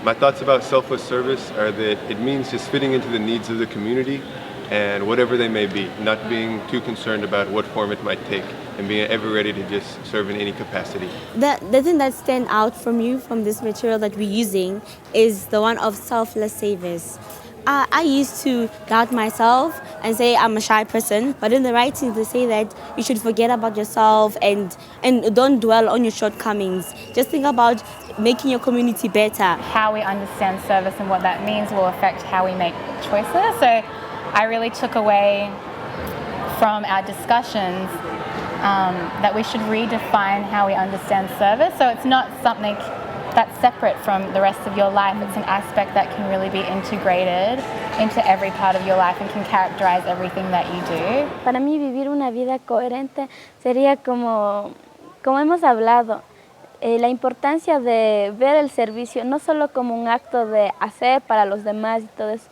My thoughts about selfless service are that it means just fitting into the needs of the community and whatever they may be, not being too concerned about what form it might take, and being ever ready to just serve in any capacity. The thing that stands out from you from this material that we're using is the one of selfless service. I used to doubt myself and say I'm a shy person, but in the writing they say that you should forget about yourself and don't dwell on your shortcomings. Just think about making your community better. How we understand service and what that means will affect how we make choices. So I really took away from our discussions that we should redefine how we understand service. So it's not something that's separate from the rest of your life. It's an aspect that can really be integrated into every part of your life and can characterize everything that you do. Para mí vivir una vida coherente sería como hemos hablado, la importancia de ver el servicio no solo como un acto de hacer para los demás y todo eso,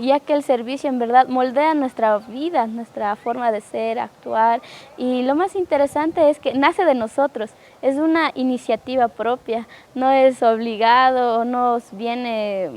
ya que el servicio en verdad moldea nuestra vida, nuestra forma de ser, actuar, y lo más interesante es que nace de nosotros, es una iniciativa propia, no es obligado, no viene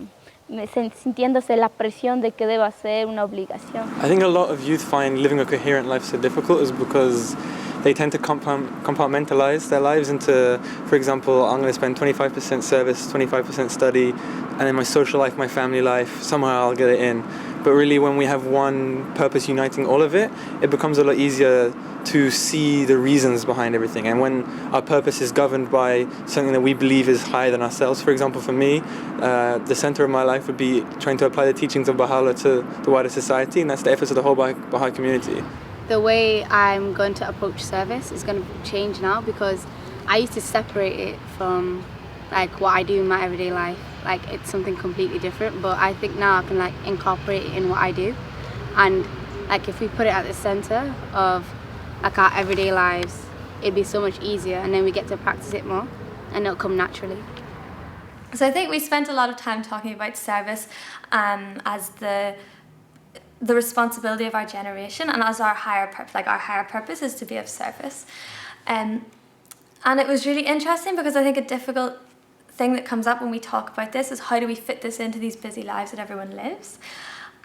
sintiéndose la presión de que deba ser una obligación. I think a lot of youth find living a coherent life so difficult is because they tend to compartmentalize their lives into, for example, I'm going to spend 25% service, 25% study, and then my social life, my family life, somehow I'll get it in. But really when we have one purpose uniting all of it, it becomes a lot easier to see the reasons behind everything. And when our purpose is governed by something that we believe is higher than ourselves, for example, for me, the center of my life would be trying to apply the teachings of Baha'u'llah to the wider society, and that's the efforts of the whole Baha'i community. The way I'm going to approach service is going to change now, because I used to separate it from like what I do in my everyday life, like it's something completely different, but I think now I can like incorporate it in what I do, and like if we put it at the center of like our everyday lives, it'd be so much easier, and then we get to practice it more and it'll come naturally. So I think we spent a lot of time talking about service as the responsibility of our generation, and as our higher purpose, like our higher purpose is to be of service. And it was really interesting because I think a difficult thing that comes up when we talk about this is how do we fit this into these busy lives that everyone lives.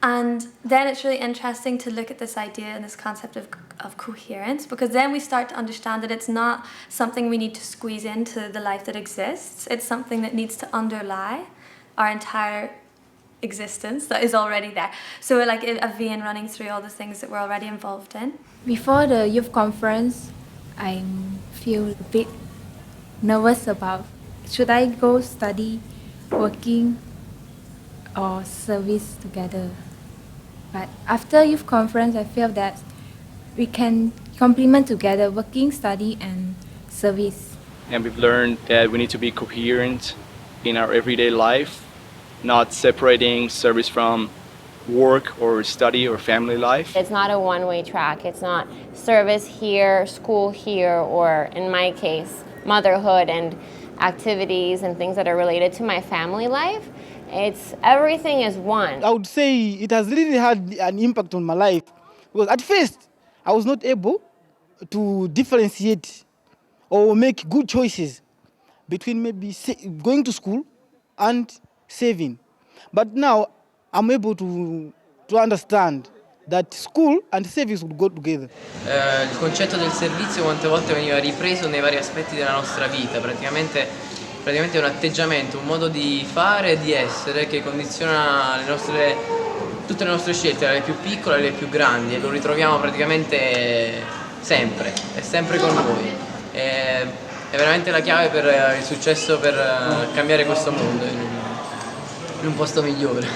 And then it's really interesting to look at this idea and this concept of coherence, because then we start to understand that it's not something we need to squeeze into the life that exists. It's something that needs to underlie our entire existence that is already there. So like a vein running through all the things that we're already involved in. Before the youth conference, I feel a bit nervous about should I go study, working, or service together. But after youth conference, I feel that we can complement together working, study, and service. And we've learned that we need to be coherent in our everyday life, not separating service from work or study or family life. It's not a one-way track. It's not service here, school here, or in my case, motherhood and activities and things that are related to my family life. It's everything is one. I would say it has really had an impact on my life, because at first I was not able to differentiate or make good choices between maybe going to school and saving. But now I'm able to understand that school and savings would go together. Il concetto del servizio quante volte veniva ripreso nei vari aspetti della nostra vita, praticamente è un atteggiamento, un modo di fare e di essere che condiziona tutte le nostre scelte, le più piccole e le più grandi, e lo ritroviamo praticamente sempre, è sempre con noi. È veramente la chiave per il successo, per cambiare questo mondo in un posto migliore.